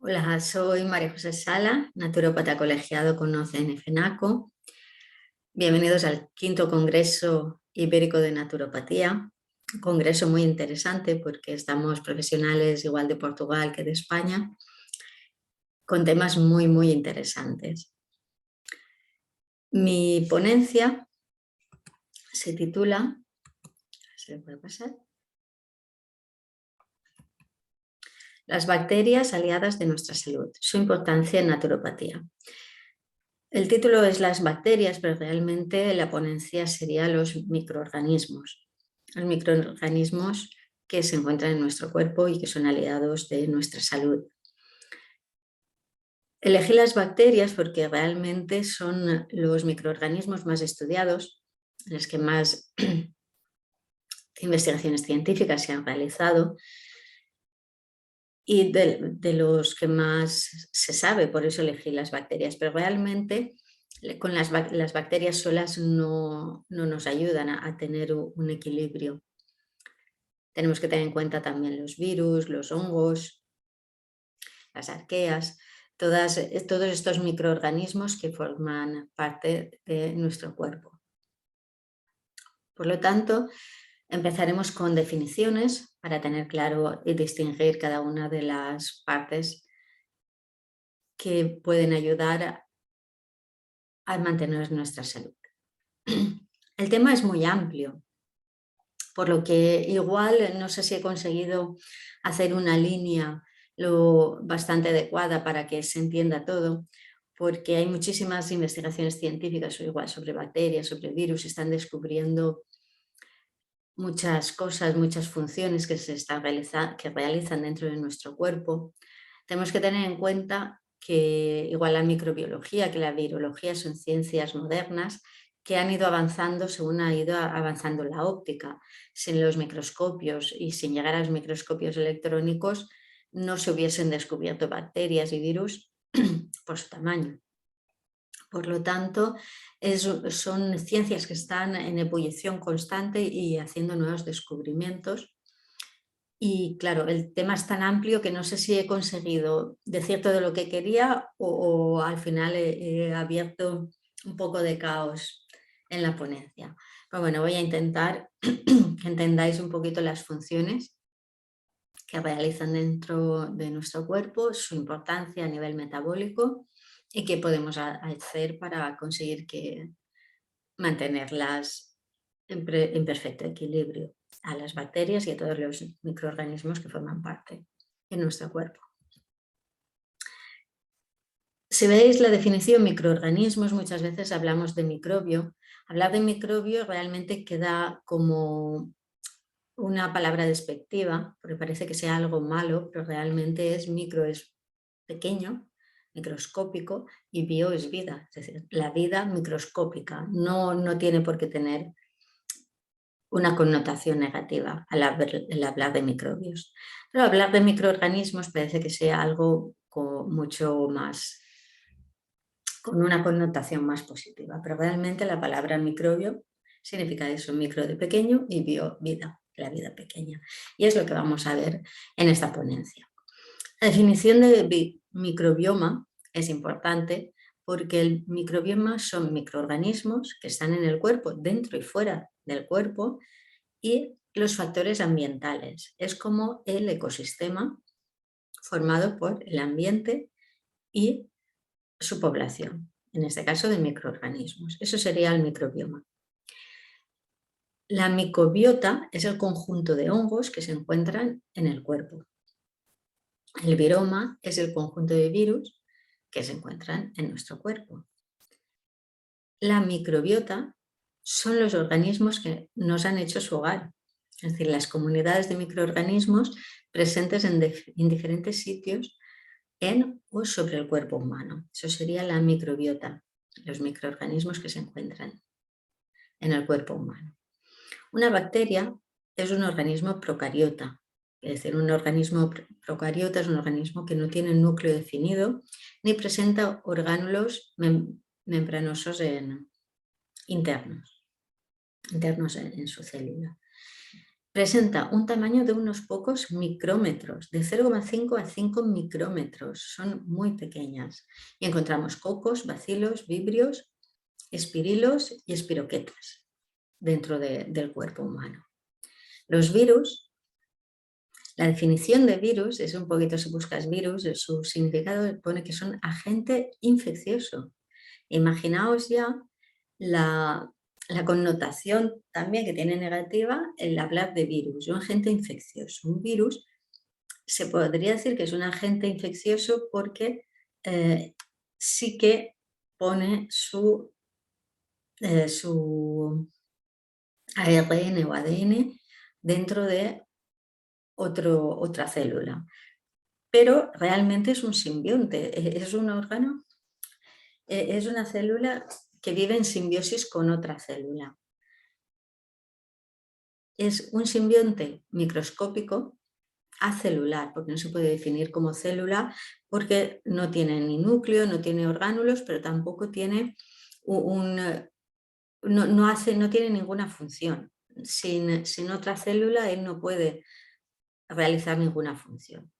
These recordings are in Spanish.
Hola, soy María José Sala, naturópata colegiado con OCN-FENACO. Bienvenidos al quinto Congreso Ibérico de Naturopatía, un congreso muy interesante porque estamos profesionales igual de Portugal que de España, con temas muy interesantes. Mi ponencia se titula, ¿se puede pasar? Las bacterias aliadas de nuestra salud, su importancia en naturopatía. El título es Las bacterias, pero realmente la ponencia sería los microorganismos. Los microorganismos que se encuentran en nuestro cuerpo y que son aliados de nuestra salud. Elegí las bacterias porque realmente son los microorganismos más estudiados, los que más investigaciones científicas se han realizado y de los que más se sabe, por eso elegí las bacterias, pero realmente con las bacterias solas no nos ayudan a tener un equilibrio. Tenemos que tener en cuenta también los virus, los hongos, las arqueas, todos estos microorganismos que forman parte de nuestro cuerpo. Por lo tanto, empezaremos con definiciones para tener claro y distinguir cada una de las partes que pueden ayudar a mantener nuestra salud. El tema es muy amplio, por lo que igual no sé si he conseguido hacer una línea bastante adecuada para que se entienda todo, porque hay muchísimas investigaciones científicas igual sobre bacterias, sobre virus, están descubriendo muchas cosas, muchas funciones que que realizan dentro de nuestro cuerpo. Tenemos que tener en cuenta que igual la microbiología que la virología son ciencias modernas que han ido avanzando según ha ido avanzando la óptica. Sin los microscopios y sin llegar a los microscopios electrónicos no se hubiesen descubierto bacterias y virus por su tamaño. Por lo tanto, son ciencias que están en ebullición constante y haciendo nuevos descubrimientos. Y claro, el tema es tan amplio que no sé si he conseguido decir todo lo que quería o al final he abierto un poco de caos en la ponencia. Pero bueno, voy a intentar que entendáis un poquito las funciones que realizan dentro de nuestro cuerpo, su importancia a nivel metabólico y qué podemos hacer para conseguir mantenerlas en perfecto equilibrio a las bacterias y a todos los microorganismos que forman parte de nuestro cuerpo. Si veis la definición microorganismos, muchas veces hablamos de microbio. Hablar de microbio realmente queda como una palabra despectiva, porque parece que sea algo malo, pero realmente es pequeño, microscópico, y bio es vida, es decir, la vida microscópica. No tiene por qué tener una connotación negativa al hablar de microbios. Pero hablar de microorganismos parece que sea algo mucho más, con una connotación más positiva, pero realmente la palabra microbio significa eso, micro de pequeño y bio, vida, la vida pequeña. Y es lo que vamos a ver en esta ponencia. La definición de microbioma es importante porque el microbioma son microorganismos que están en el cuerpo, dentro y fuera del cuerpo, y los factores ambientales. Es como el ecosistema formado por el ambiente y su población, en este caso de microorganismos. Eso sería el microbioma. La microbiota es el conjunto de hongos que se encuentran en el cuerpo. El viroma es el conjunto de virus que se encuentran en nuestro cuerpo. La microbiota son los organismos que nos han hecho su hogar, es decir, las comunidades de microorganismos presentes en diferentes sitios en o sobre el cuerpo humano. Eso sería la microbiota, los microorganismos que se encuentran en el cuerpo humano. Una bacteria es un organismo procariota, es decir, un organismo procariota es un organismo que no tiene un núcleo definido ni presenta orgánulos membranosos internos en su célula. presenta un tamaño de unos pocos micrómetros, de 0,5 a 5 micrómetros, son muy pequeñas. Y encontramos cocos, bacilos, vibrios, espirilos y espiroquetas dentro del cuerpo humano. Los virus, la definición de virus es un poquito, si buscas virus, su significado pone que son agente infeccioso. Imaginaos ya la connotación también que tiene negativa el hablar de virus, un agente infeccioso. Un virus se podría decir que es un agente infeccioso porque sí que pone su ARN o ADN dentro de otra célula. Pero realmente es un simbionte, es un órgano, es una célula que vive en simbiosis con otra célula. Es un simbionte microscópico acelular, porque no se puede definir como célula, porque no tiene ni núcleo, no tiene orgánulos, pero tampoco tiene no tiene ninguna función. Sin otra célula él no puede realizar ninguna función.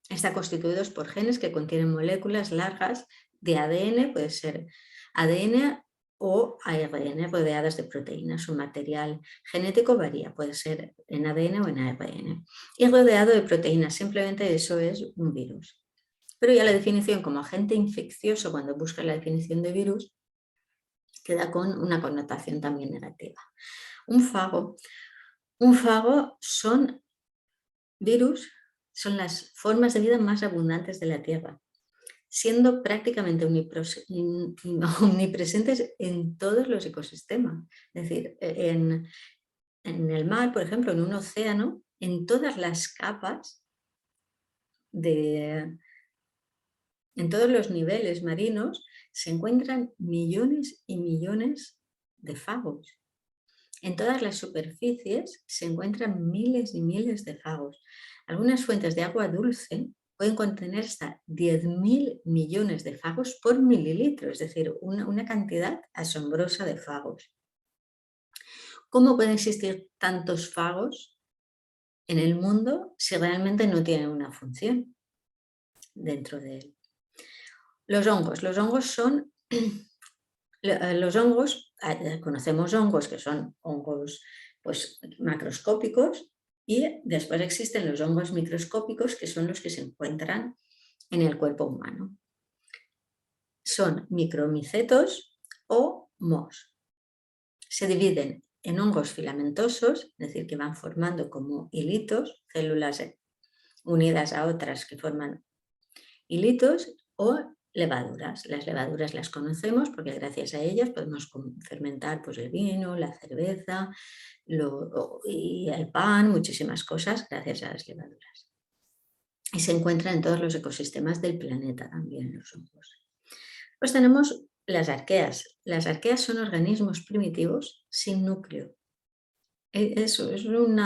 Está constituido por genes que contienen moléculas largas de ADN, puede ser ADN o ARN rodeadas de proteínas. Su material genético varía, puede ser en ADN o en ARN. Y rodeado de proteínas, simplemente eso es un virus. Pero ya la definición como agente infeccioso, cuando buscas la definición de virus, queda con una connotación también negativa. Un fago son virus, son las formas de vida más abundantes de la Tierra, siendo prácticamente omnipresentes en todos los ecosistemas. Es decir, en el mar, por ejemplo, en un océano, en todas las capas, en todos los niveles marinos, se encuentran millones y millones de fagos. En todas las superficies se encuentran miles y miles de fagos. Algunas fuentes de agua dulce pueden contener hasta 10.000 millones de fagos por mililitro, es decir, una cantidad asombrosa de fagos. ¿Cómo pueden existir tantos fagos en el mundo si realmente no tienen una función dentro de él? Los hongos son los hongos, conocemos hongos que son hongos pues, macroscópicos y después existen los hongos microscópicos que son los que se encuentran en el cuerpo humano. Son micromicetos o mohos. Se dividen en hongos filamentosos, es decir, que van formando como hilitos, células unidas a otras que forman hilitos, o levaduras. Las levaduras las conocemos porque gracias a ellas podemos fermentar pues, el vino, la cerveza y el pan, muchísimas cosas gracias a las levaduras. Y se encuentran en todos los ecosistemas del planeta también los hongos. Pues tenemos las arqueas. Las arqueas son organismos primitivos sin núcleo. Eso es un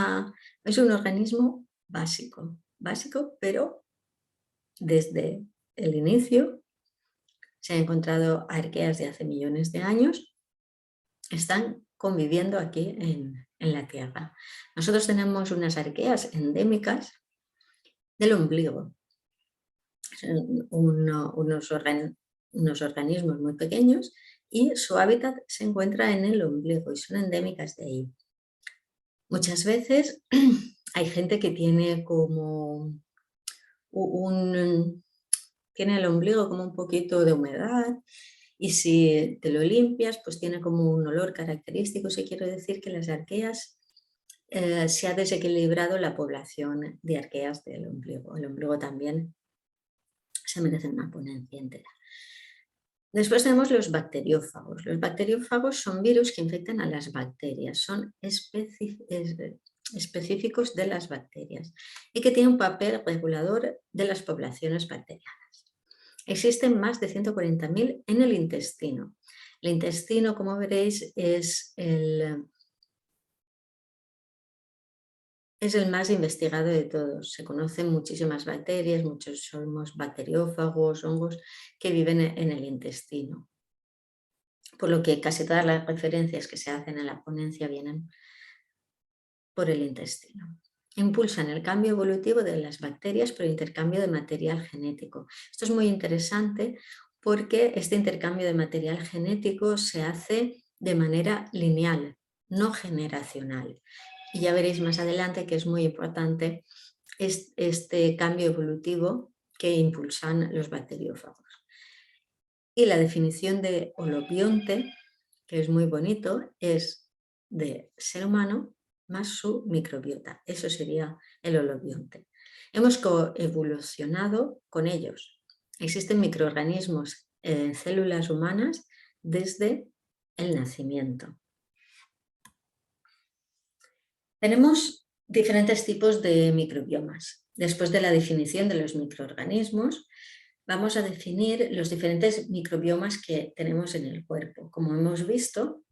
organismo básico, pero desde el inicio se han encontrado arqueas de hace millones de años, están conviviendo aquí en la Tierra. Nosotros tenemos unas arqueas endémicas del ombligo. Son unos organismos muy pequeños y su hábitat se encuentra en el ombligo y son endémicas de ahí. Muchas veces hay gente que tiene como tiene el ombligo como un poquito de humedad y si te lo limpias pues tiene como un olor característico. Sí, quiero decir que las arqueas se ha desequilibrado la población de arqueas del ombligo. El ombligo también se merece una ponencia entera. Después tenemos los bacteriófagos. Los bacteriófagos son virus que infectan a las bacterias, son específicos de las bacterias y que tienen un papel regulador de las poblaciones bacterianas. Existen más de 140.000 en el intestino. El intestino, como veréis, es el más investigado de todos. Se conocen muchísimas bacterias, muchos somos bacteriófagos, hongos que viven en el intestino. Por lo que casi todas las referencias que se hacen en la ponencia vienen por el intestino. Impulsan el cambio evolutivo de las bacterias por intercambio de material genético. Esto es muy interesante porque este intercambio de material genético se hace de manera lineal, no generacional. Y ya veréis más adelante que es muy importante este cambio evolutivo que impulsan los bacteriófagos. Y la definición de holobionte, que es muy bonito, es de ser humano más su microbiota. Eso sería el holobionte. Hemos coevolucionado con ellos. Existen microorganismos en células humanas desde el nacimiento. Tenemos diferentes tipos de microbiomas. Después de la definición de los microorganismos, vamos a definir los diferentes microbiomas que tenemos en el cuerpo. Como hemos visto,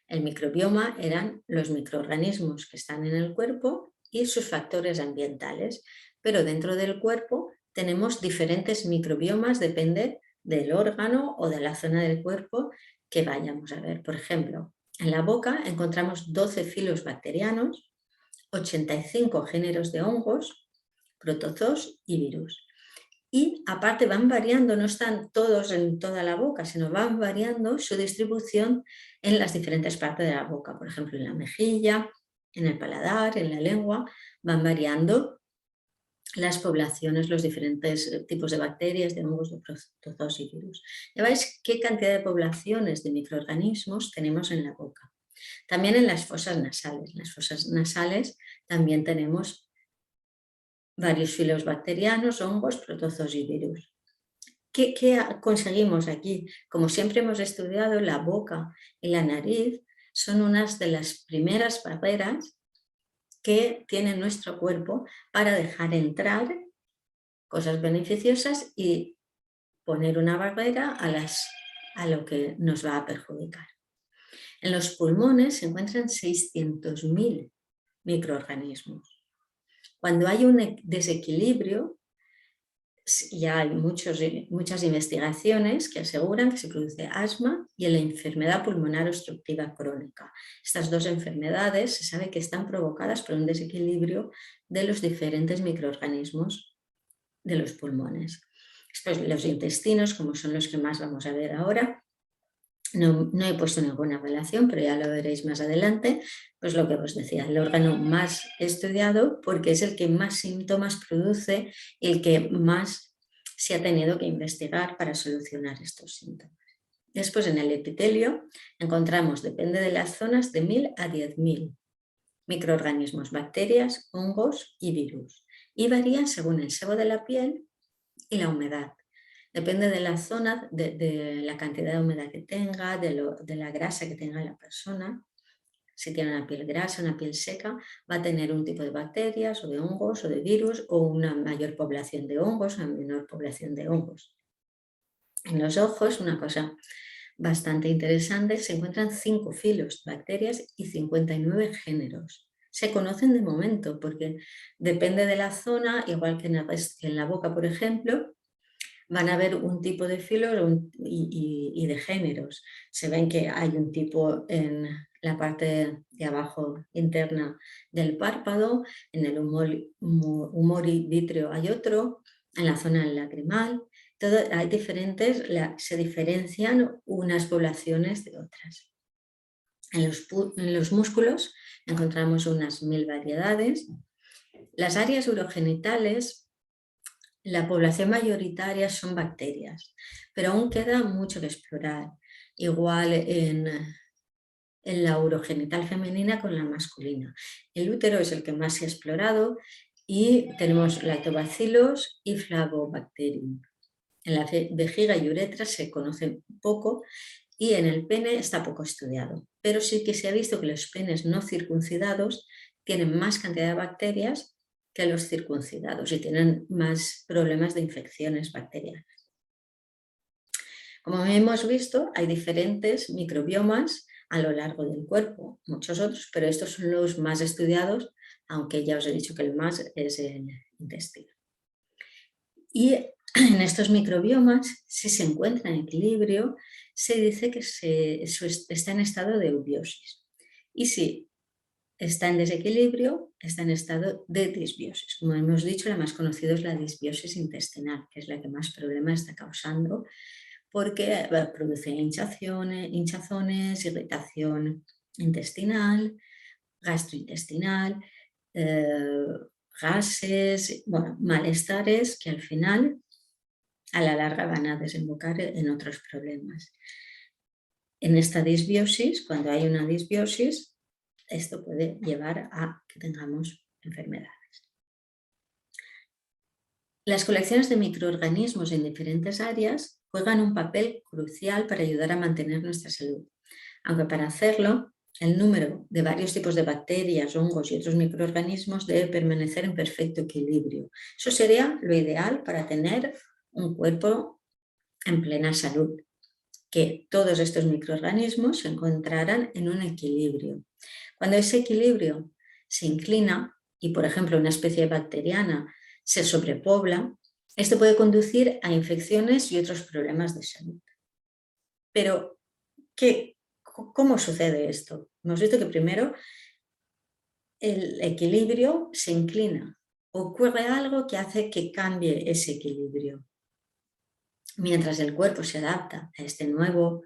el microbioma eran los microorganismos que están en el cuerpo y sus factores ambientales, pero dentro del cuerpo tenemos diferentes microbiomas, depende del órgano o de la zona del cuerpo que vayamos a ver. Por ejemplo, en la boca encontramos 12 filos bacterianos, 85 géneros de hongos, protozoos y virus. Y aparte van variando, no están todos en toda la boca, sino van variando su distribución en las diferentes partes de la boca. Por ejemplo, en la mejilla, en el paladar, en la lengua, van variando las poblaciones, los diferentes tipos de bacterias, de hongos, de protozoos y virus. Ya veis qué cantidad de poblaciones de microorganismos tenemos en la boca. También en las fosas nasales. En las fosas nasales también tenemos varios filos bacterianos, hongos, protozoos y virus. ¿Qué conseguimos aquí? Como siempre hemos estudiado, la boca y la nariz son unas de las primeras barreras que tiene nuestro cuerpo para dejar entrar cosas beneficiosas y poner una barrera a lo que nos va a perjudicar. En los pulmones se encuentran 600.000 microorganismos. Cuando hay un desequilibrio, ya hay muchas investigaciones que aseguran que se produce asma y la enfermedad pulmonar obstructiva crónica. Estas dos enfermedades se sabe que están provocadas por un desequilibrio de los diferentes microorganismos de los pulmones. Después, los intestinos, como son los que más vamos a ver ahora, no he puesto ninguna relación, pero ya lo veréis más adelante. Pues lo que os decía, el órgano más estudiado porque es el que más síntomas produce y el que más se ha tenido que investigar para solucionar estos síntomas. Después, en el epitelio encontramos, depende de las zonas, de 1000 a 10.000 microorganismos, bacterias, hongos y virus. Y varían según el sebo de la piel y la humedad. Depende de la zona, de la cantidad de humedad que tenga, de la grasa que tenga la persona. Si tiene una piel grasa, una piel seca, va a tener un tipo de bacterias o de hongos o de virus o una mayor población de hongos o una menor población de hongos. En los ojos, una cosa bastante interesante, se encuentran 5 filos, bacterias y 59 géneros. Se conocen de momento porque depende de la zona, igual que en la boca, por ejemplo, van a haber un tipo de filos y de géneros. Se ven que hay un tipo en la parte de abajo interna del párpado, en el humor vítreo hay otro, en la zona lacrimal. Hay diferentes, se diferencian unas poblaciones de otras. En los músculos encontramos unas 1000 variedades. Las áreas urogenitales, la población mayoritaria son bacterias, pero aún queda mucho que explorar. Igual en la urogenital femenina con la masculina. El útero es el que más se ha explorado y tenemos lactobacilos y Flagobacterium. En la vejiga y uretra se conoce poco y en el pene está poco estudiado, pero sí que se ha visto que los penes no circuncidados tienen más cantidad de bacterias que los circuncidados y tienen más problemas de infecciones bacterianas. Como hemos visto, hay diferentes microbiomas a lo largo del cuerpo, muchos otros, pero estos son los más estudiados, aunque ya os he dicho que el más es el intestino. Y en estos microbiomas, si se encuentra en equilibrio, se dice que está en estado de eubiosis. Y si está en desequilibrio, está en estado de disbiosis. Como hemos dicho, la más conocida es la disbiosis intestinal, que es la que más problemas está causando porque produce hinchazones, irritación intestinal, gastrointestinal, eh, gases, bueno, malestares que al final a la larga van a desembocar en otros problemas. En esta disbiosis, cuando hay una disbiosis, esto puede llevar a que tengamos enfermedades. Las colecciones de microorganismos en diferentes áreas juegan un papel crucial para ayudar a mantener nuestra salud, aunque para hacerlo el número de varios tipos de bacterias, hongos y otros microorganismos debe permanecer en perfecto equilibrio. Eso sería lo ideal para tener un cuerpo en plena salud, que todos estos microorganismos se encontraran en un equilibrio. Cuando ese equilibrio se inclina y, por ejemplo, una especie bacteriana se sobrepobla, esto puede conducir a infecciones y otros problemas de salud. Pero, ¿cómo sucede esto? Hemos visto que primero el equilibrio se inclina. Ocurre algo que hace que cambie ese equilibrio. Mientras el cuerpo se adapta a este nuevo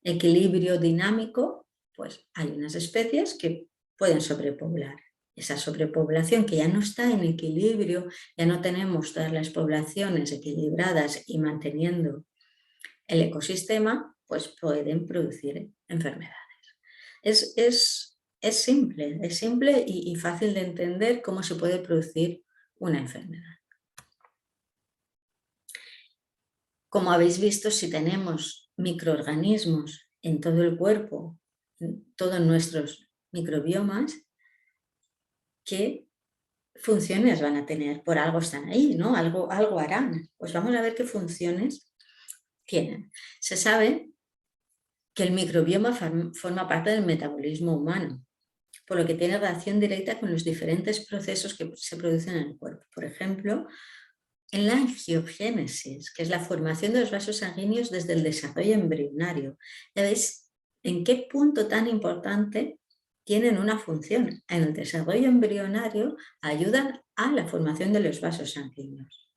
equilibrio dinámico, pues hay unas especies que pueden sobrepoblar. Esa sobrepoblación que ya no está en equilibrio, ya no tenemos todas las poblaciones equilibradas y manteniendo el ecosistema, pues pueden producir enfermedades. Es simple y fácil de entender cómo se puede producir una enfermedad. Como habéis visto, si tenemos microorganismos en todo el cuerpo, en todos nuestros microbiomas, ¿qué funciones van a tener? Por algo están ahí, ¿no? Algo harán. Pues vamos a ver qué funciones tienen. Se sabe que el microbioma forma parte del metabolismo humano, por lo que tiene relación directa con los diferentes procesos que se producen en el cuerpo. Por ejemplo, en la angiogénesis, que es la formación de los vasos sanguíneos desde el desarrollo embrionario. Ya veis en qué punto tan importante tienen una función. En el desarrollo embrionario ayudan a la formación de los vasos sanguíneos.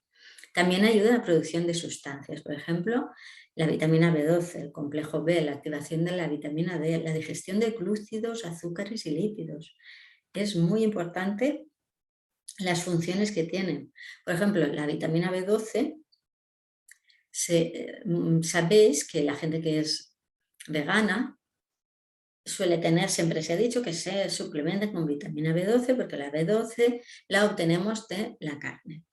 También ayuda a la producción de sustancias, por ejemplo, la vitamina B12, el complejo B, la activación de la vitamina D, la digestión de glúcidos, azúcares y lípidos. Es muy importante las funciones que tienen. Por ejemplo, la vitamina B12, sabéis que la gente que es vegana suele tener, siempre se ha dicho que se suplementa con vitamina B12 porque la B12 la obtenemos de la carne.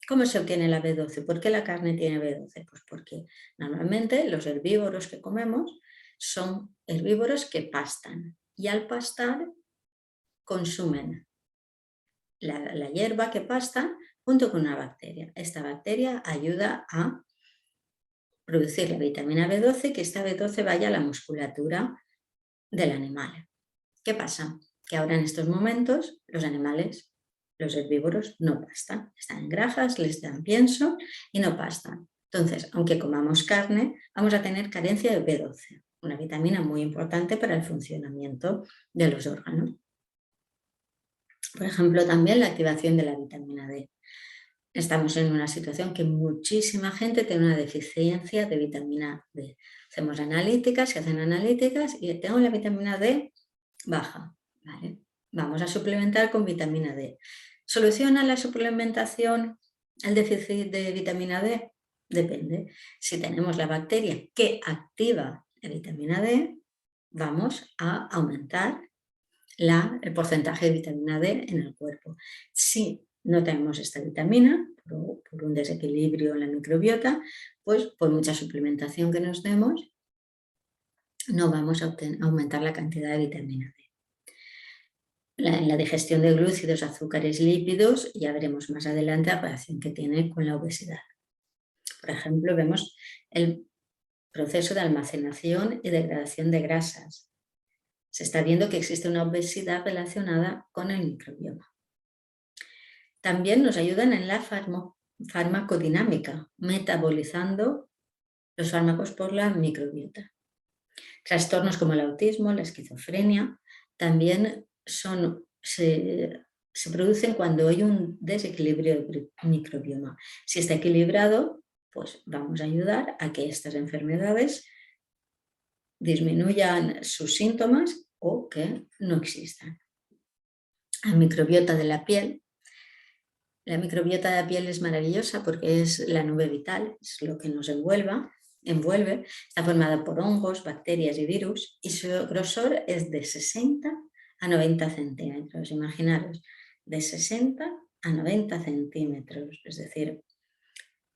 ¿Cómo se obtiene la B12? ¿Por qué la carne tiene B12? Pues porque normalmente los herbívoros que comemos son herbívoros que pastan y al pastar consumen la hierba que pastan junto con una bacteria. Esta bacteria ayuda a producir la vitamina B12 y que esta B12 vaya a la musculatura del animal. ¿Qué pasa? Que ahora en estos momentos los animales, los herbívoros, no pastan. Están en granjas, les dan pienso y no pastan. Entonces, aunque comamos carne, vamos a tener carencia de B12, una vitamina muy importante para el funcionamiento de los órganos. Por ejemplo, también la activación de la vitamina D. Estamos en una situación que muchísima gente tiene una deficiencia de vitamina D. Hacemos analíticas, se hacen analíticas y tengo la vitamina D baja. ¿Vale? Vamos a suplementar con vitamina D. ¿Soluciona la suplementación el déficit de vitamina D? Depende. Si tenemos la bacteria que activa la vitamina D, vamos a aumentar el porcentaje de vitamina D en el cuerpo. Si no tenemos esta vitamina, por un desequilibrio en la microbiota, pues por mucha suplementación que nos demos, no vamos a aumentar la cantidad de vitamina D. En la digestión de glúcidos, azúcares, lípidos, ya veremos más adelante la relación que tiene con la obesidad. Por ejemplo, vemos el proceso de almacenación y degradación de grasas. Se está viendo que existe una obesidad relacionada con el microbioma. También nos ayudan en la farmacodinámica, metabolizando los fármacos por la microbiota. Trastornos como el autismo, la esquizofrenia, también se producen cuando hay un desequilibrio del microbioma. Si está equilibrado, pues vamos a ayudar a que estas enfermedades disminuyan sus síntomas o que no existan. La microbiota de la piel. La microbiota de la piel es maravillosa porque es la nube vital, es lo que nos envuelve. Está formada por hongos, bacterias y virus y su grosor es de 60 a 90 centímetros. Imaginaros, de 60 a 90 centímetros, es decir,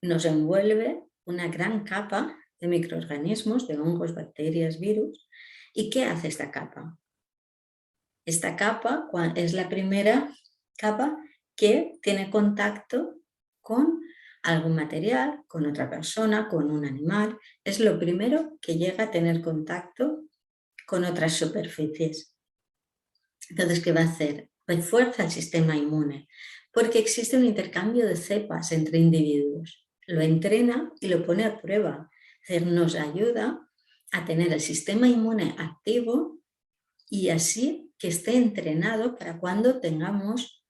nos envuelve una gran capa de microorganismos, de hongos, bacterias, virus. ¿Y qué hace esta capa? Esta capa es la primera capa que tiene contacto con algún material, con otra persona, con un animal. Es lo primero que llega a tener contacto con otras superficies. Entonces, ¿qué va a hacer? Refuerza el sistema inmune, porque existe un intercambio de cepas entre individuos. Lo entrena y lo pone a prueba. Es decir, nos ayuda a tener el sistema inmune activo y así que esté entrenado para cuando tengamos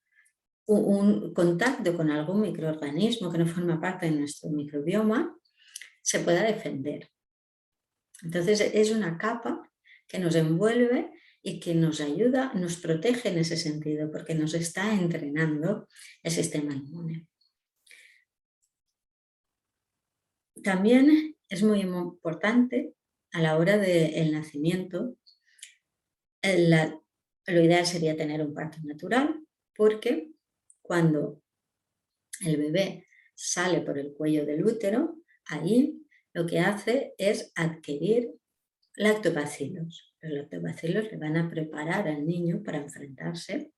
un contacto con algún microorganismo que no forma parte de nuestro microbioma, se pueda defender. Entonces es una capa que nos envuelve y que nos ayuda, nos protege en ese sentido, porque nos está entrenando el sistema inmune. También es muy importante a la hora del nacimiento. Lo ideal sería tener un parto natural, porque cuando el bebé sale por el cuello del útero, ahí lo que hace es adquirir lactobacilos. Los lactobacilos le van a preparar al niño para enfrentarse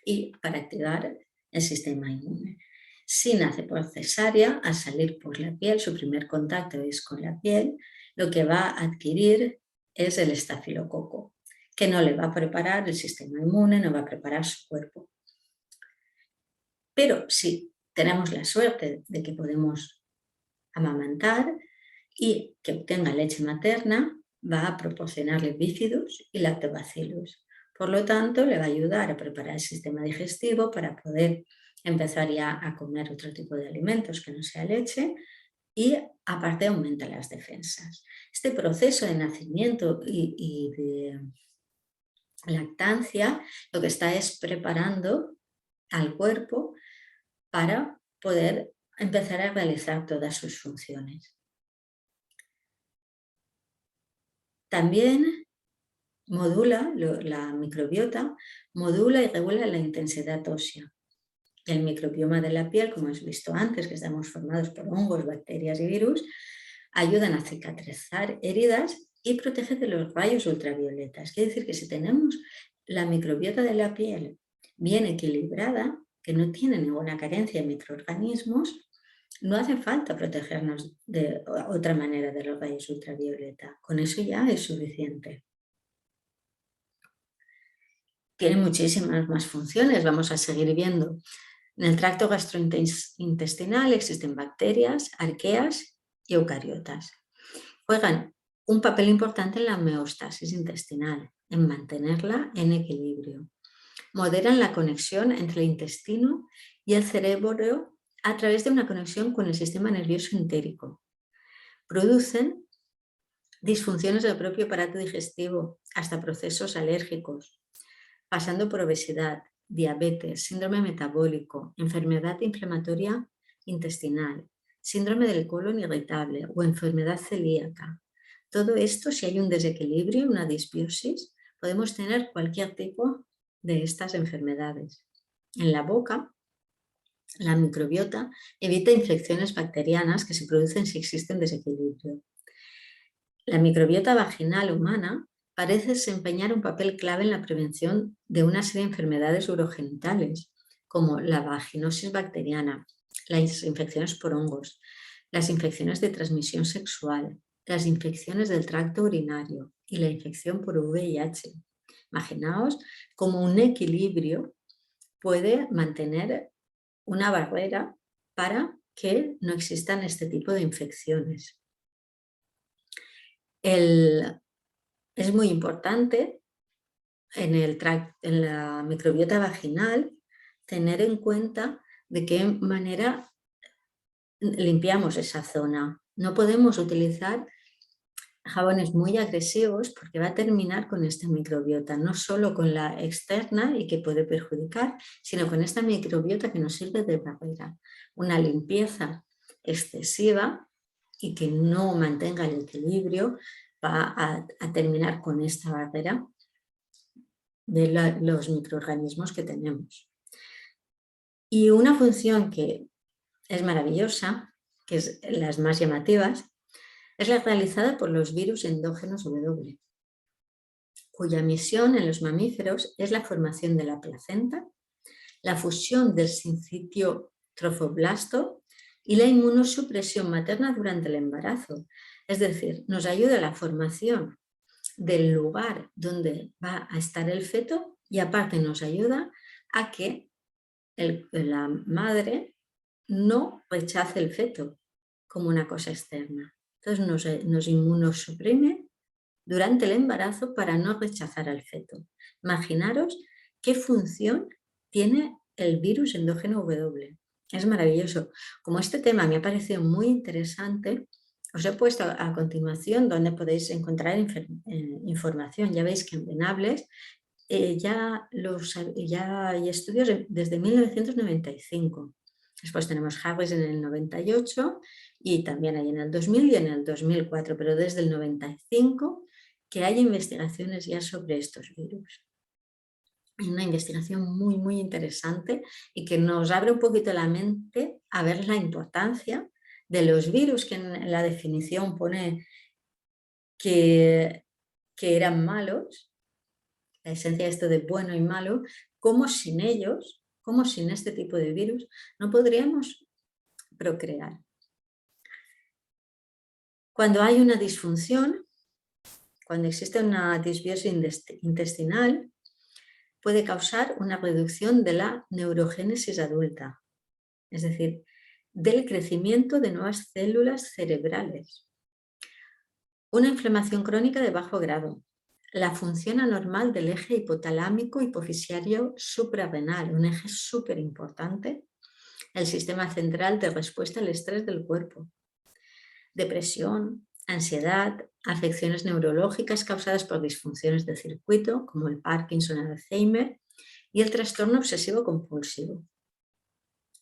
y para activar el sistema inmune. Si nace por cesárea, al salir por la piel, su primer contacto es con la piel, lo que va a adquirir es el estafilococo, que no le va a preparar el sistema inmune, no va a preparar su cuerpo. Pero si tenemos la suerte de que podemos amamantar y que obtenga leche materna, va a proporcionarle bífidos y lactobacillus. Por lo tanto, le va a ayudar a preparar el sistema digestivo para poder empezar ya a comer otro tipo de alimentos que no sea leche y aparte aumenta las defensas. Este proceso de nacimiento y de lactancia lo que está es preparando al cuerpo para poder empezar a realizar todas sus funciones. También modula, la microbiota modula y regula la intensidad ósea. El microbioma de la piel, como hemos visto antes, que estamos formados por hongos, bacterias y virus, ayudan a cicatrizar heridas y protegen de los rayos ultravioletas. Quiere decir que si tenemos la microbiota de la piel bien equilibrada, que no tiene ninguna carencia de microorganismos, no hace falta protegernos de otra manera de los rayos ultravioleta. Con eso ya es suficiente. Tiene muchísimas más funciones, vamos a seguir viendo. En el tracto gastrointestinal existen bacterias, arqueas y eucariotas. Juegan un papel importante en la homeostasis intestinal, en mantenerla en equilibrio. Moderan la conexión entre el intestino y el cerebro a través de una conexión con el sistema nervioso entérico. Producen disfunciones del propio aparato digestivo, hasta procesos alérgicos, pasando por obesidad, diabetes, síndrome metabólico, enfermedad inflamatoria intestinal, síndrome del colon irritable o enfermedad celíaca. Todo esto, si hay un desequilibrio, una disbiosis, podemos tener cualquier tipo de estas enfermedades. En la boca, la microbiota evita infecciones bacterianas que se producen si existe un desequilibrio. La microbiota vaginal humana parece desempeñar un papel clave en la prevención de una serie de enfermedades urogenitales, como la vaginosis bacteriana, las infecciones por hongos, las infecciones de transmisión sexual, las infecciones del tracto urinario y la infección por VIH. Imaginaos cómo un equilibrio puede mantener una barrera para que no existan este tipo de infecciones. Es muy importante en la microbiota vaginal, tener en cuenta de qué manera limpiamos esa zona. No podemos utilizar jabones muy agresivos porque va a terminar con esta microbiota, no solo con la externa y que puede perjudicar, sino con esta microbiota que nos sirve de barrera. Una limpieza excesiva y que no mantenga el equilibrio va a terminar con esta barrera de los microorganismos que tenemos. Y una función que es maravillosa, que es las más llamativas, es la realizada por los virus endógenos W, cuya misión en los mamíferos es la formación de la placenta, la fusión del sincitio trofoblasto y la inmunosupresión materna durante el embarazo. Es decir, nos ayuda a la formación del lugar donde va a estar el feto y aparte nos ayuda a que la madre no rechace el feto como una cosa externa. Entonces nos inmunosuprime durante el embarazo para no rechazar al feto. Imaginaros qué función tiene el virus endógeno W. Es maravilloso. Como este tema me ha parecido muy interesante, os he puesto a continuación donde podéis encontrar información. Ya veis que en Venables ya hay estudios desde 1995. Después tenemos Harris en el 98 y también hay en el 2000 y en el 2004, pero desde el 95 que hay investigaciones ya sobre estos virus. Es una investigación muy, muy interesante y que nos abre un poquito la mente a ver la importancia de los virus que en la definición pone que eran malos, la esencia de esto de bueno y malo, como sin ellos, como sin este tipo de virus, no podríamos procrear. Cuando hay una disfunción, cuando existe una disbiosis intestinal, puede causar una reducción de la neurogénesis adulta, es decir, del crecimiento de nuevas células cerebrales. Una inflamación crónica de bajo grado, la función anormal del eje hipotalámico hipofisiario suprarrenal, un eje súper importante, el sistema central de respuesta al estrés del cuerpo, depresión, ansiedad, afecciones neurológicas causadas por disfunciones de circuito, como el Parkinson, el Alzheimer, y el trastorno obsesivo compulsivo.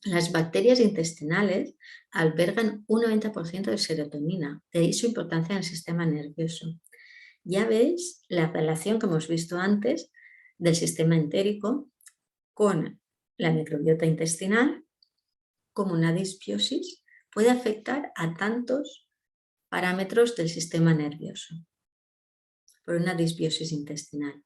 Las bacterias intestinales albergan un 90% de serotonina, de ahí su importancia en el sistema nervioso. Ya veis la relación que hemos visto antes del sistema entérico con la microbiota intestinal, como una disbiosis puede afectar a tantos parámetros del sistema nervioso por una disbiosis intestinal.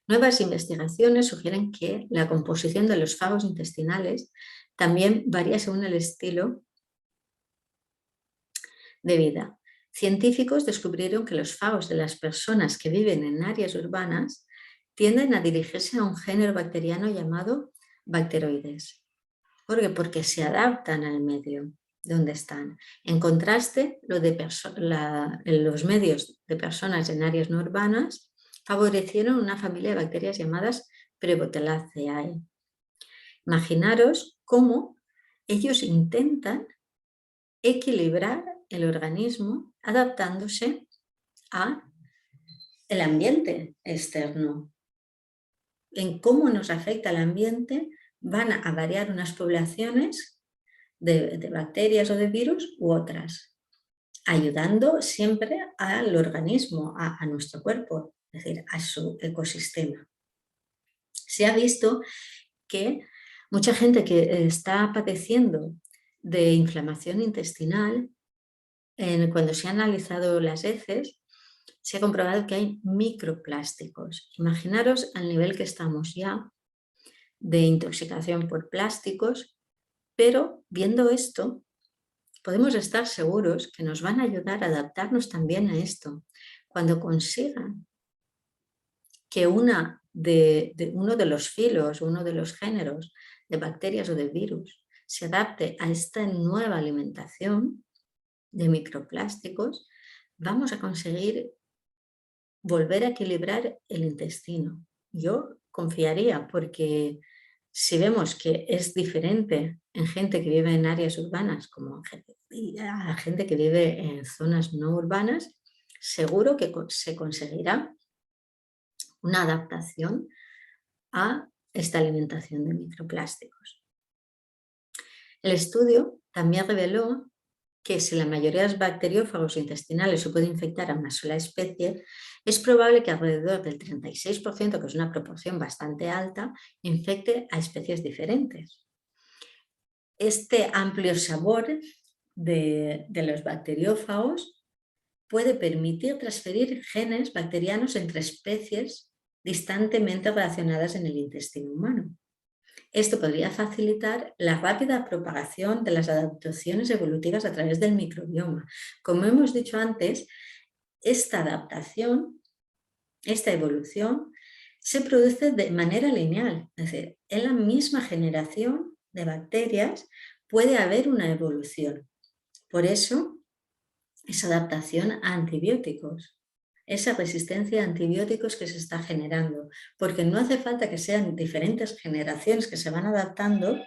Nuevas investigaciones sugieren que la composición de los fagos intestinales también varía según el estilo de vida. Científicos descubrieron que los fagos de las personas que viven en áreas urbanas tienden a dirigirse a un género bacteriano llamado Bacteroides. ¿Por qué? Porque se adaptan al medio donde están. En contraste, los medios de personas en áreas no urbanas favorecieron una familia de bacterias llamadas Prebotelaceae. Imaginaros cómo ellos intentan equilibrar el organismo adaptándose al ambiente externo. En cómo nos afecta el ambiente van a variar unas poblaciones de bacterias o de virus u otras, ayudando siempre al organismo, a nuestro cuerpo, es decir, a su ecosistema. Se ha visto que mucha gente que está padeciendo de inflamación intestinal, cuando se han analizado las heces, se ha comprobado que hay microplásticos. Imaginaros al nivel que estamos ya de intoxicación por plásticos, pero viendo esto, podemos estar seguros que nos van a ayudar a adaptarnos también a esto. Cuando consigan que uno de los filos, uno de los géneros de bacterias o de virus se adapte a esta nueva alimentación, de microplásticos, vamos a conseguir volver a equilibrar el intestino. Yo confiaría, porque si vemos que es diferente en gente que vive en áreas urbanas como a gente que vive en zonas no urbanas, seguro que se conseguirá una adaptación a esta alimentación de microplásticos. El estudio también reveló que si la mayoría de los bacteriófagos intestinales se puede infectar a una sola especie, es probable que alrededor del 36%, que es una proporción bastante alta, infecte a especies diferentes. Este amplio sabor de los bacteriófagos puede permitir transferir genes bacterianos entre especies distantemente relacionadas en el intestino humano. Esto podría facilitar la rápida propagación de las adaptaciones evolutivas a través del microbioma. Como hemos dicho antes, esta adaptación, esta evolución, se produce de manera lineal. Es decir, en la misma generación de bacterias puede haber una evolución. Por eso, esa adaptación a antibióticos, esa resistencia a antibióticos que se está generando, porque no hace falta que sean diferentes generaciones que se van adaptando,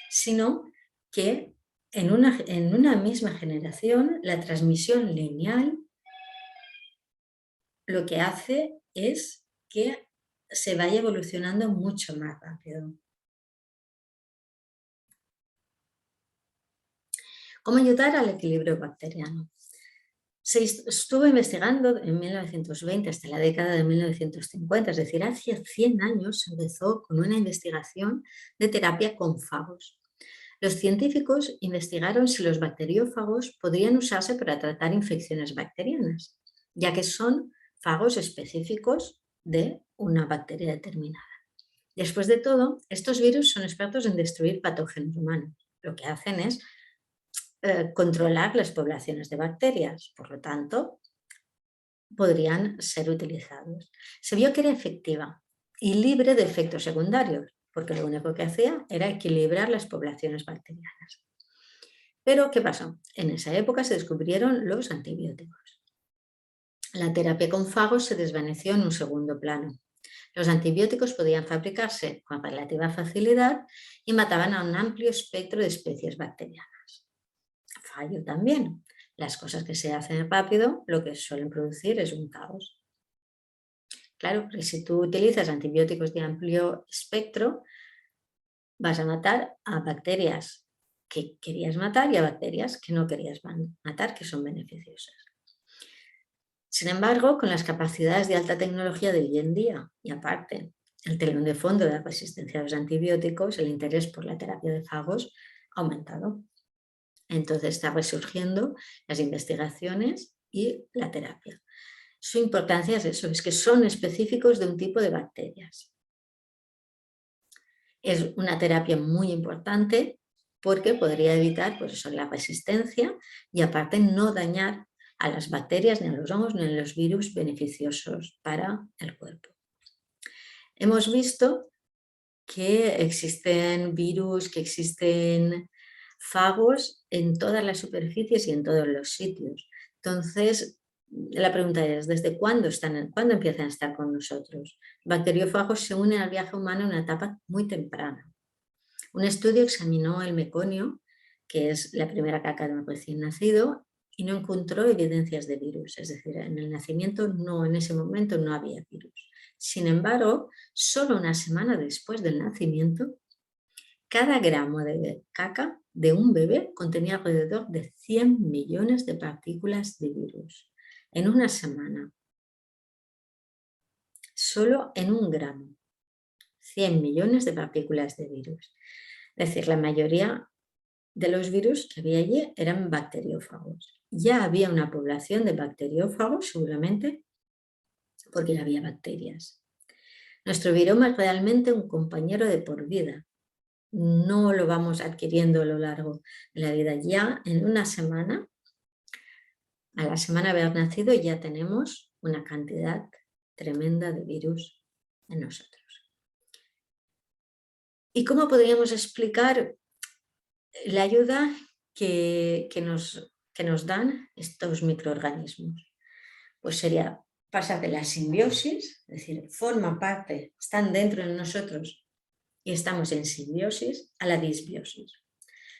sino que en una misma generación la transmisión lineal lo que hace es que se vaya evolucionando mucho más rápido. ¿Cómo ayudar al equilibrio bacteriano? Se estuvo investigando en 1920 hasta la década de 1950, es decir, hace 100 años se empezó con una investigación de terapia con fagos. Los científicos investigaron si los bacteriófagos podrían usarse para tratar infecciones bacterianas, ya que son fagos específicos de una bacteria determinada. Después de todo, estos virus son expertos en destruir patógenos humanos. Lo que hacen es controlar las poblaciones de bacterias, por lo tanto, podrían ser utilizados. Se vio que era efectiva y libre de efectos secundarios, porque lo único que hacía era equilibrar las poblaciones bacterianas. Pero, ¿qué pasó? En esa época se descubrieron los antibióticos. La terapia con fagos se desvaneció en un segundo plano. Los antibióticos podían fabricarse con relativa facilidad y mataban a un amplio espectro de especies bacterianas. Fallo también. Las cosas que se hacen rápido lo que suelen producir es un caos. Claro, porque si tú utilizas antibióticos de amplio espectro, vas a matar a bacterias que querías matar y a bacterias que no querías matar, que son beneficiosas. Sin embargo, con las capacidades de alta tecnología de hoy en día, y aparte el telón de fondo de la resistencia a los antibióticos, el interés por la terapia de fagos ha aumentado. Entonces está resurgiendo las investigaciones y la terapia. Su importancia es eso, es que son específicos de un tipo de bacterias. Es una terapia muy importante porque podría evitar pues eso, la resistencia y aparte no dañar a las bacterias, ni a los hongos, ni a los virus beneficiosos para el cuerpo. Hemos visto que existen virus, que existen fagos en todas las superficies y en todos los sitios. Entonces, la pregunta es, ¿desde cuándo empiezan a estar con nosotros? Bacteriófagos se unen al viaje humano en una etapa muy temprana. Un estudio examinó el meconio, que es la primera caca de un recién nacido, y no encontró evidencias de virus. Es decir, en el nacimiento en ese momento no había virus. Sin embargo, solo una semana después del nacimiento, cada gramo de caca de un bebé contenía alrededor de 100 millones de partículas de virus. En una semana, solo en un gramo, 100 millones de partículas de virus. Es decir, la mayoría de los virus que había allí eran bacteriófagos. Ya había una población de bacteriófagos, seguramente, porque ya había bacterias. Nuestro viroma es realmente un compañero de por vida. No lo vamos adquiriendo a lo largo de la vida. Ya en una semana, a la semana de haber nacido, ya tenemos una cantidad tremenda de virus en nosotros. ¿Y cómo podríamos explicar la ayuda que que nos dan estos microorganismos? Pues sería pasar de la simbiosis, es decir, forman parte, están dentro de nosotros y estamos en simbiosis, a la disbiosis.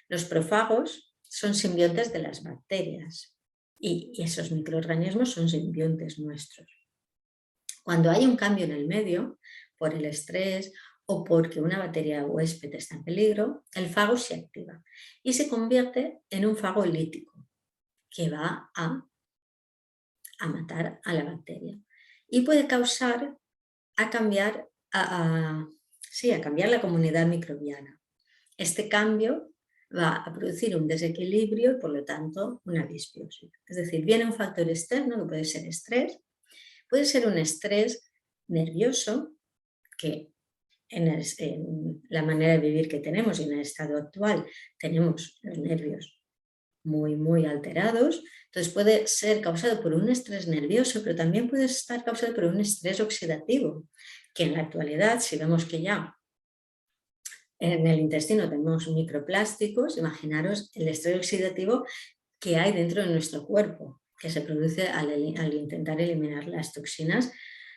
Los profagos son simbiontes de las bacterias y esos microorganismos son simbiontes nuestros. Cuando hay un cambio en el medio, por el estrés o porque una bacteria huésped está en peligro, el fago se activa y se convierte en un fago lítico que va a matar a la bacteria y puede causar a cambiar la comunidad microbiana. Este cambio va a producir un desequilibrio y por lo tanto una disbiosis. Es decir, viene un factor externo que puede ser estrés, puede ser un estrés nervioso que en la manera de vivir que tenemos y en el estado actual tenemos los nervios muy alterados, entonces puede ser causado por un estrés nervioso, pero también puede estar causado por un estrés oxidativo, que en la actualidad, si vemos que ya en el intestino tenemos microplásticos, imaginaros el estrés oxidativo que hay dentro de nuestro cuerpo, que se produce al intentar eliminar las toxinas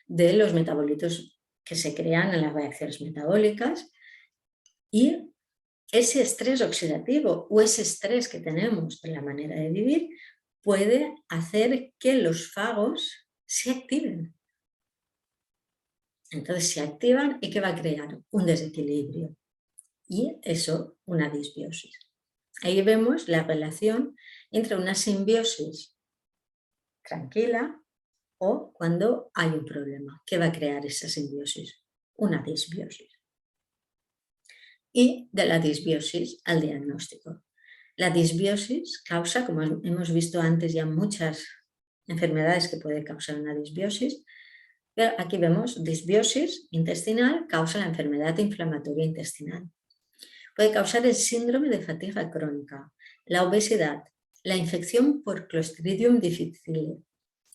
de los metabolitos que se crean en las reacciones metabólicas. Y ese estrés oxidativo o ese estrés que tenemos en la manera de vivir puede hacer que los fagos se activen. Entonces se activan y ¿qué va a crear? Un desequilibrio y eso una disbiosis. Ahí vemos la relación entre una simbiosis tranquila o cuando hay un problema. ¿Qué va a crear esa simbiosis? Una disbiosis. Y de la disbiosis al diagnóstico. La disbiosis causa, como hemos visto antes ya, muchas enfermedades que puede causar una disbiosis, pero aquí vemos disbiosis intestinal causa la enfermedad inflamatoria intestinal. Puede causar el síndrome de fatiga crónica, la obesidad, la infección por Clostridium difficile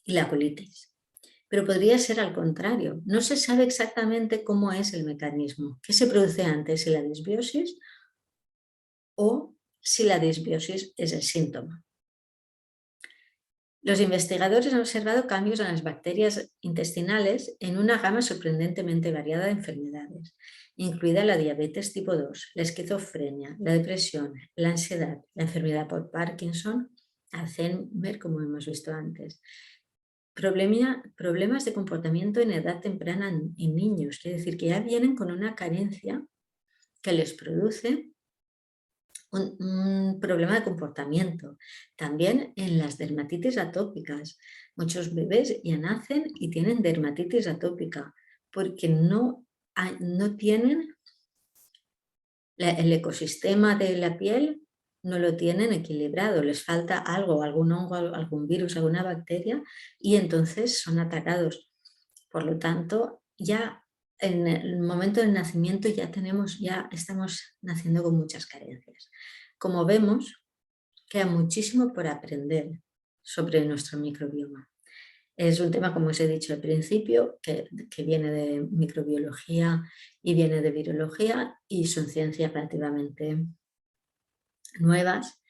y la colitis. Pero podría ser al contrario. No se sabe exactamente cómo es el mecanismo. ¿Qué se produce antes, si la disbiosis o si la disbiosis es el síntoma? Los investigadores han observado cambios en las bacterias intestinales en una gama sorprendentemente variada de enfermedades, incluida la diabetes tipo 2, la esquizofrenia, la depresión, la ansiedad, la enfermedad por Parkinson, Alzheimer, como hemos visto antes. Problemas de comportamiento en edad temprana en niños, es decir, que ya vienen con una carencia que les produce un problema de comportamiento. También en las dermatitis atópicas. Muchos bebés ya nacen y tienen dermatitis atópica porque no tienen el ecosistema de la piel, no lo tienen equilibrado, les falta algo, algún hongo, algún virus, alguna bacteria y entonces son atacados. Por lo tanto, ya en el momento del nacimiento ya estamos naciendo con muchas carencias. Como vemos, queda muchísimo por aprender sobre nuestro microbioma. Es un tema, como os he dicho al principio, que viene de microbiología y viene de virología y son ciencias relativamente nuevas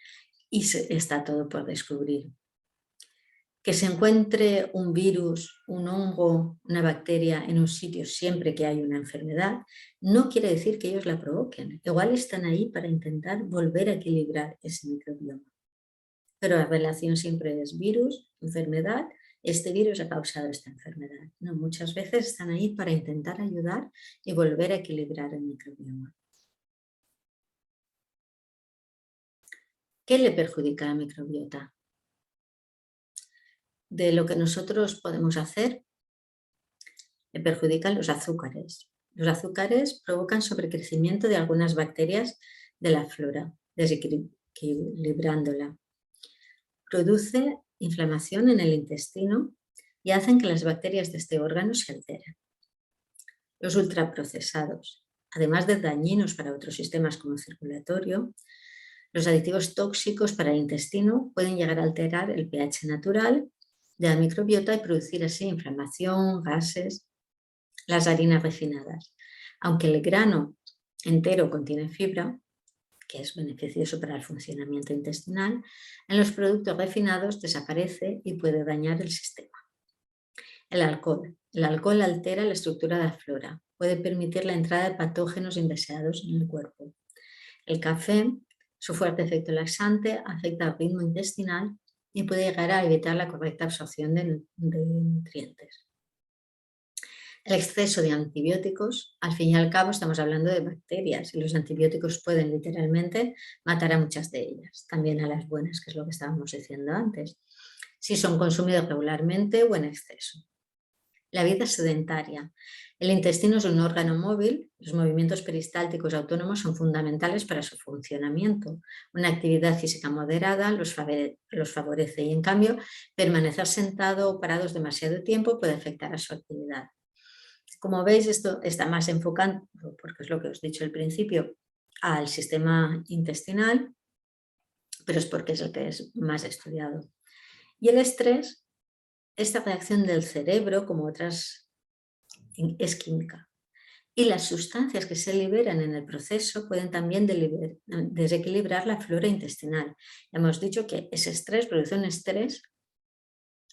y está todo por descubrir. Que se encuentre un virus, un hongo, una bacteria en un sitio siempre que hay una enfermedad, no quiere decir que ellos la provoquen. Igual están ahí para intentar volver a equilibrar ese microbioma. Pero la relación siempre es virus, enfermedad, este virus ha causado esta enfermedad. No, muchas veces están ahí para intentar ayudar y volver a equilibrar el microbioma. ¿Qué le perjudica a la microbiota? De lo que nosotros podemos hacer, le perjudican los azúcares. Los azúcares provocan sobrecrecimiento de algunas bacterias de la flora, desequilibrándola. Produce inflamación en el intestino y hacen que las bacterias de este órgano se alteren. Los ultraprocesados, además de dañinos para otros sistemas como el circulatorio, los aditivos tóxicos para el intestino pueden llegar a alterar el pH natural de la microbiota y producir así inflamación, gases. Las harinas refinadas. Aunque el grano entero contiene fibra, que es beneficioso para el funcionamiento intestinal, en los productos refinados desaparece y puede dañar el sistema. El alcohol. El alcohol altera la estructura de la flora, puede permitir la entrada de patógenos indeseados en el cuerpo. El café, su fuerte efecto laxante, afecta al ritmo intestinal y puede llegar a evitar la correcta absorción de nutrientes. El exceso de antibióticos, al fin y al cabo estamos hablando de bacterias y los antibióticos pueden literalmente matar a muchas de ellas, también a las buenas, que es lo que estábamos diciendo antes, si son consumidos regularmente o en exceso. La vida sedentaria. El intestino es un órgano móvil, los movimientos peristálticos autónomos son fundamentales para su funcionamiento. Una actividad física moderada los favorece y en cambio permanecer sentado o parados demasiado tiempo puede afectar a su actividad. Como veis, esto está más enfocado, porque es lo que os he dicho al principio, al sistema intestinal, pero es porque es el que es más estudiado. Y el estrés, esta reacción del cerebro, como otras, es química. Y las sustancias que se liberan en el proceso pueden también desequilibrar la flora intestinal. Hemos dicho que ese estrés produce un estrés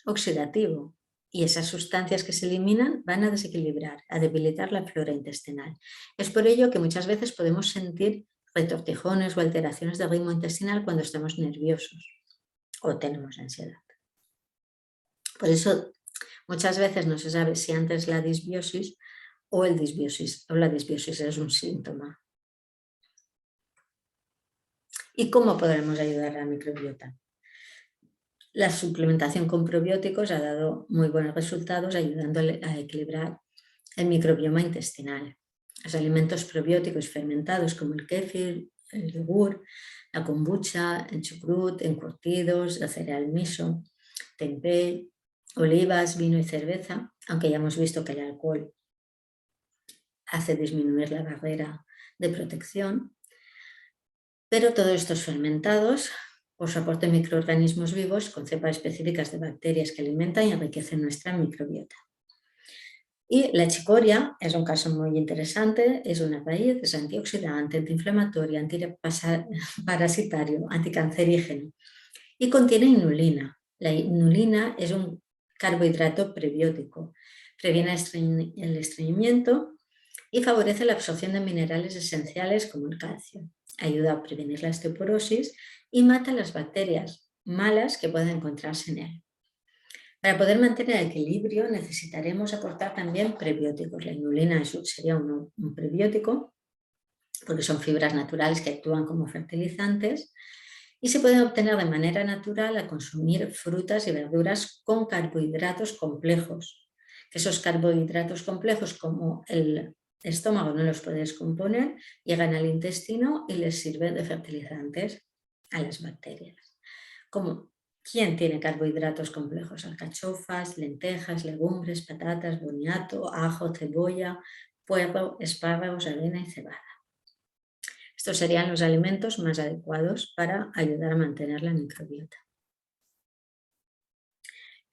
oxidativo y esas sustancias que se eliminan van a desequilibrar, a debilitar la flora intestinal. Es por ello que muchas veces podemos sentir retortijones o alteraciones del ritmo intestinal cuando estamos nerviosos o tenemos ansiedad. Por eso muchas veces no se sabe si antes la disbiosis o la disbiosis es un síntoma. ¿Y cómo podremos ayudar a la microbiota? La suplementación con probióticos ha dado muy buenos resultados ayudando a equilibrar el microbioma intestinal. Los alimentos probióticos fermentados como el kéfir, el yogur, la kombucha, el chucrut, encurtidos, el cereal miso, tempeh, olivas, vino y cerveza, aunque ya hemos visto que el alcohol hace disminuir la barrera de protección, pero todos estos fermentados por su aporte de microorganismos vivos con cepas específicas de bacterias que alimentan y enriquecen nuestra microbiota. Y la chicoria es un caso muy interesante, es una raíz, es antioxidante, antiinflamatoria, antiparasitario, anticancerígeno y contiene inulina. La inulina es un carbohidrato prebiótico, previene el estreñimiento y favorece la absorción de minerales esenciales como el calcio. Ayuda a prevenir la osteoporosis y mata las bacterias malas que pueden encontrarse en él. Para poder mantener el equilibrio necesitaremos aportar también prebióticos. La inulina sería un prebiótico porque son fibras naturales que actúan como fertilizantes y se pueden obtener de manera natural al consumir frutas y verduras con carbohidratos complejos. Esos carbohidratos complejos, como el estómago no los puede descomponer, llegan al intestino y les sirven de fertilizantes a las bacterias. ¿Quién tiene carbohidratos complejos? Alcachofas, lentejas, legumbres, patatas, boniato, ajo, cebolla, puerro, espárragos, avena y cebada. Estos serían los alimentos más adecuados para ayudar a mantener la microbiota.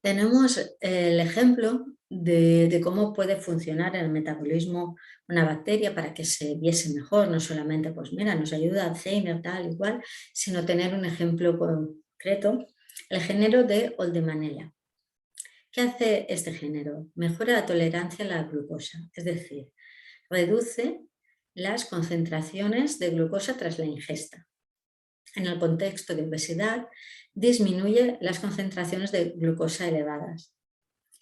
Tenemos el ejemplo de cómo puede funcionar el metabolismo una bacteria para que se viese mejor, no solamente, pues mira, nos ayuda Alzheimer, tal, igual, sino tener un ejemplo concreto, el género de Holdemanella. ¿Qué hace este género? Mejora la tolerancia a la glucosa, es decir, reduce las concentraciones de glucosa tras la ingesta. En el contexto de obesidad, disminuye las concentraciones de glucosa elevadas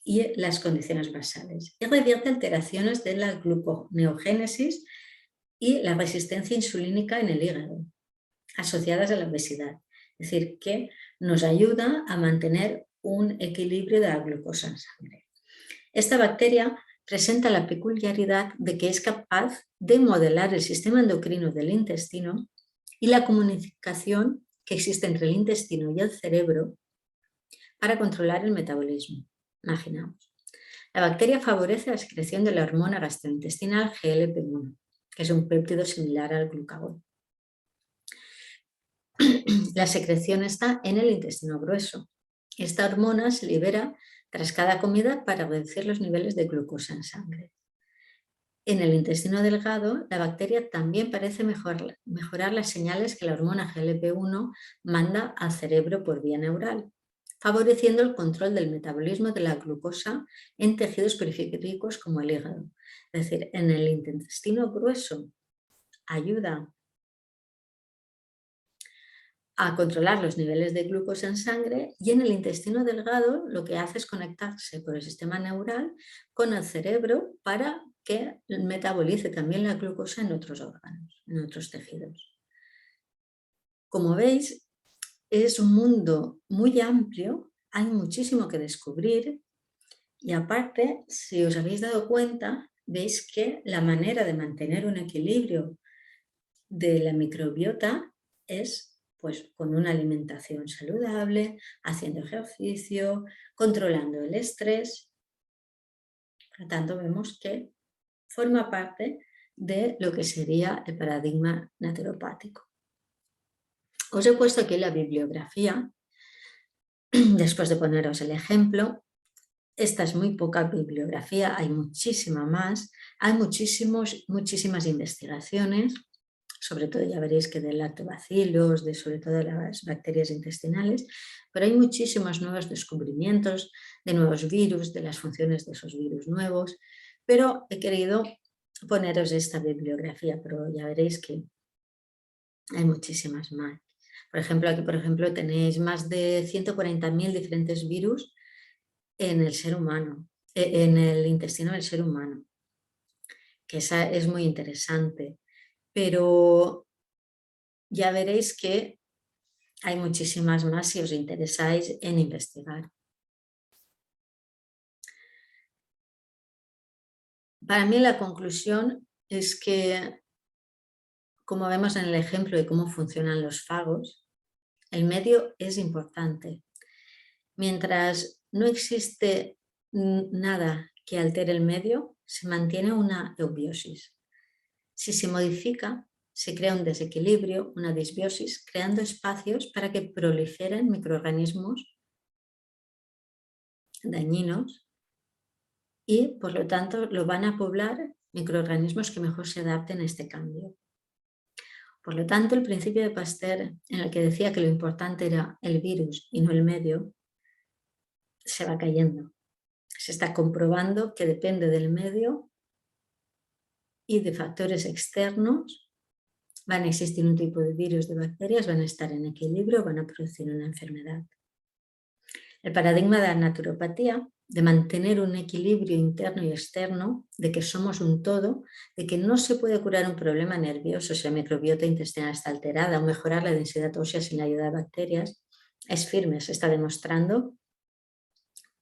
y las condiciones basales y revierte alteraciones de la gluconeogénesis y la resistencia insulínica en el hígado asociadas a la obesidad. Es decir, que nos ayuda a mantener un equilibrio de la glucosa en sangre. Esta bacteria presenta la peculiaridad de que es capaz de modelar el sistema endocrino del intestino y la comunicación que existe entre el intestino y el cerebro para controlar el metabolismo. Imaginamos. La bacteria favorece la secreción de la hormona gastrointestinal GLP-1, que es un péptido similar al glucagón. La secreción está en el intestino grueso. Esta hormona se libera tras cada comida para reducir los niveles de glucosa en sangre. En el intestino delgado, la bacteria también parece mejorar las señales que la hormona GLP-1 manda al cerebro por vía neural, favoreciendo el control del metabolismo de la glucosa en tejidos periféricos como el hígado. Es decir, en el intestino grueso ayuda a controlar los niveles de glucosa en sangre, y en el intestino delgado lo que hace es conectarse por el sistema neural con el cerebro para que metabolice también la glucosa en otros órganos, en otros tejidos. Como veis, es un mundo muy amplio, hay muchísimo que descubrir, y aparte, si os habéis dado cuenta, veis que la manera de mantener un equilibrio de la microbiota es pues con una alimentación saludable, haciendo ejercicio, controlando el estrés. Por lo tanto, vemos que forma parte de lo que sería el paradigma naturopático. Os he puesto aquí la bibliografía, después de poneros el ejemplo. Esta es muy poca bibliografía, hay muchísima más, hay muchísimas investigaciones, sobre todo ya veréis que de lactobacilos, sobre todo de las bacterias intestinales, pero hay muchísimos nuevos descubrimientos de nuevos virus, de las funciones de esos virus nuevos, pero he querido poneros esta bibliografía, pero ya veréis que hay muchísimas más. Por ejemplo, aquí tenéis más de 140.000 diferentes virus en el ser humano, en el intestino del ser humano, que esa es muy interesante, pero ya veréis que hay muchísimas más si os interesáis en investigar. Para mí la conclusión es que, como vemos en el ejemplo de cómo funcionan los fagos, el medio es importante. Mientras no existe nada que altere el medio, se mantiene una eubiosis. Si se modifica, se crea un desequilibrio, una disbiosis, creando espacios para que proliferen microorganismos dañinos y, por lo tanto, lo van a poblar microorganismos que mejor se adapten a este cambio. Por lo tanto, el principio de Pasteur, en el que decía que lo importante era el virus y no el medio, se va cayendo. Se está comprobando que depende del medio y de factores externos. Van a existir un tipo de virus, de bacterias, van a estar en equilibrio, van a producir una enfermedad. El paradigma de la naturopatía, de mantener un equilibrio interno y externo, de que somos un todo, de que no se puede curar un problema nervioso si la microbiota intestinal está alterada o mejorar la densidad ósea sin la ayuda de bacterias, es firme, se está demostrando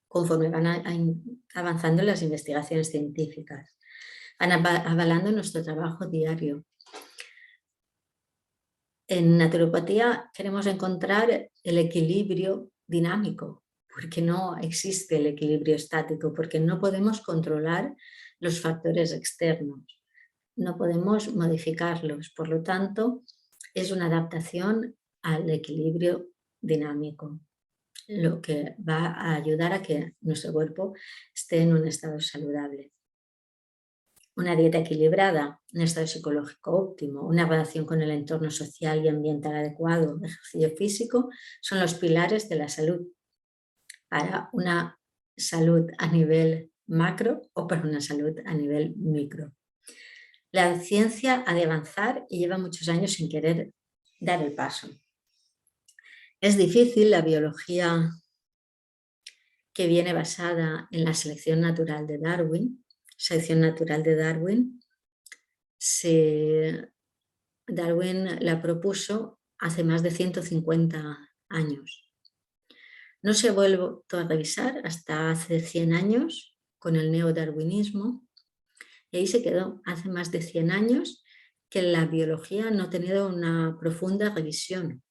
conforme van avanzando las investigaciones científicas, van avalando nuestro trabajo diario. En naturopatía queremos encontrar el equilibrio dinámico, porque no existe el equilibrio estático, porque no podemos controlar los factores externos, no podemos modificarlos, por lo tanto, es una adaptación al equilibrio dinámico, lo que va a ayudar a que nuestro cuerpo esté en un estado saludable. Una dieta equilibrada, un estado psicológico óptimo, una relación con el entorno social y ambiental adecuado, ejercicio físico, son los pilares de la salud para una salud a nivel macro o para una salud a nivel micro. La ciencia ha de avanzar y lleva muchos años sin querer dar el paso. Es difícil la biología que viene basada en la selección natural de Darwin. Selección natural de Darwin Darwin la propuso hace más de 150 años. No se ha vuelto a revisar hasta hace 100 años con el neodarwinismo, y ahí se quedó. Hace más de 100 años que la biología no ha tenido una profunda revisión,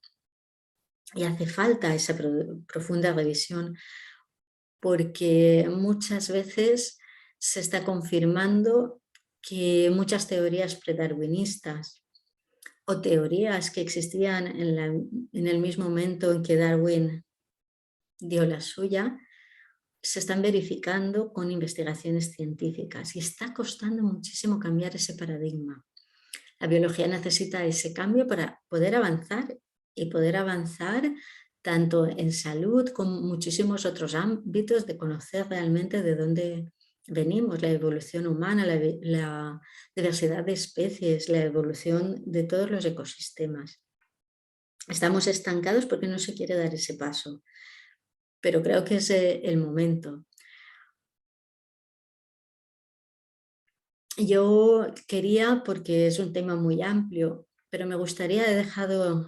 y hace falta esa profunda revisión porque muchas veces se está confirmando que muchas teorías predarwinistas o teorías que existían en el mismo momento en que Darwin dio la suya, se están verificando con investigaciones científicas y está costando muchísimo cambiar ese paradigma. La biología necesita ese cambio para poder avanzar y poder avanzar tanto en salud como muchísimos otros ámbitos, de conocer realmente de dónde venimos, la evolución humana, la diversidad de especies, la evolución de todos los ecosistemas. Estamos estancados porque no se quiere dar ese paso, pero creo que es el momento. Yo quería, porque es un tema muy amplio, pero me gustaría, he dejado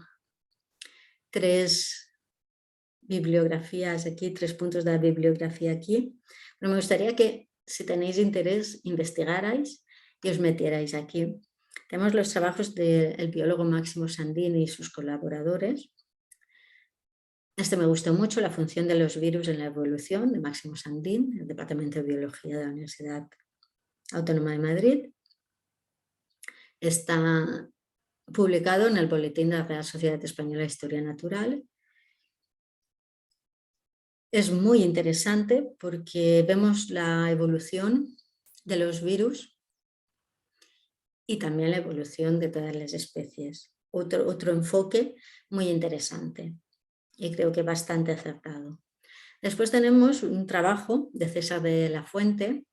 3 bibliografías aquí, 3 puntos de la bibliografía aquí, pero me gustaría que, si tenéis interés, investigarais y os metierais aquí. Tenemos los trabajos del biólogo Máximo Sandini y sus colaboradores. Este me gustó mucho, La función de los virus en la evolución, de Máximo Sandín, del Departamento de Biología de la Universidad Autónoma de Madrid. Está publicado en el Boletín de la Real Sociedad Española de Historia Natural. Es muy interesante porque vemos la evolución de los virus y también la evolución de todas las especies. Otro enfoque muy interesante y creo que bastante acertado. Después tenemos un trabajo de César de la Fuente,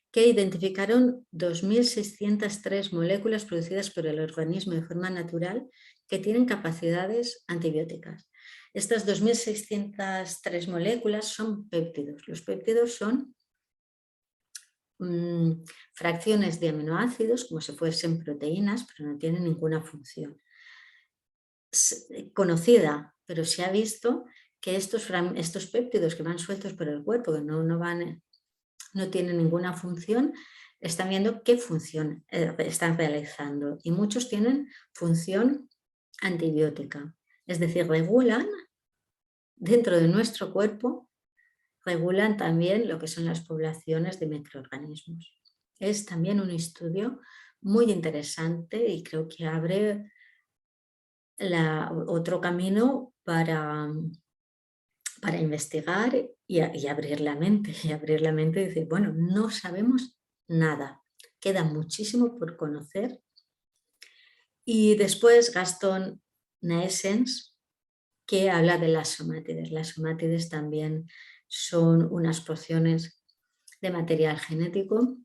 que identificaron 2.603 moléculas producidas por el organismo de forma natural que tienen capacidades antibióticas. Estas 2.603 moléculas son péptidos. Los péptidos son fracciones de aminoácidos, como si fuesen proteínas, pero no tienen ninguna función conocida, pero se ha visto que estos péptidos que van sueltos por el cuerpo, que no tienen ninguna función, están viendo qué función están realizando, y muchos tienen función antibiótica, es decir, regulan dentro de nuestro cuerpo, regulan también lo que son las poblaciones de microorganismos. Es también un estudio muy interesante y creo que abre otro camino para investigar y abrir la mente, y decir, bueno, no sabemos nada, queda muchísimo por conocer. Y después Gaston Naessens, que habla de las somátides. Las somátides también son unas porciones de material genético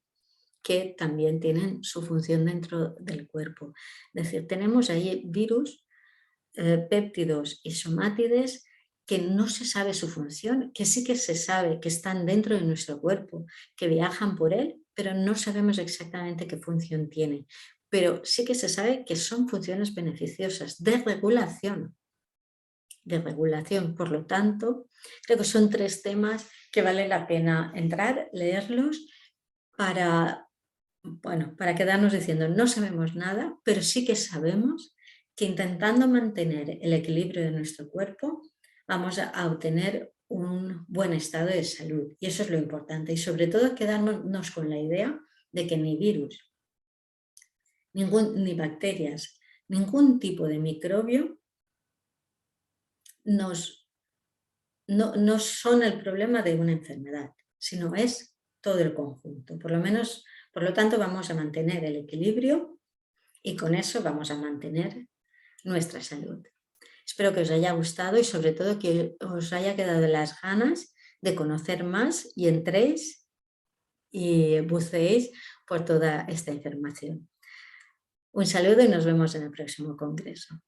que también tienen su función dentro del cuerpo. Es decir, tenemos ahí virus, péptidos y somátides que no se sabe su función, que sí que se sabe que están dentro de nuestro cuerpo, que viajan por él, pero no sabemos exactamente qué función tiene. Pero sí que se sabe que son funciones beneficiosas de regulación. Por lo tanto, creo que son 3 temas que vale la pena entrar, leerlos, para quedarnos diciendo no sabemos nada, pero sí que sabemos que intentando mantener el equilibrio de nuestro cuerpo vamos a obtener un buen estado de salud, y eso es lo importante, y sobre todo quedarnos con la idea de que ni virus, ni bacterias, ningún tipo de microbio no son el problema de una enfermedad, sino es todo el conjunto. Por lo tanto, vamos a mantener el equilibrio y con eso vamos a mantener nuestra salud. Espero que os haya gustado y sobre todo que os haya quedado las ganas de conocer más y entréis y buceéis por toda esta información. Un saludo y nos vemos en el próximo congreso.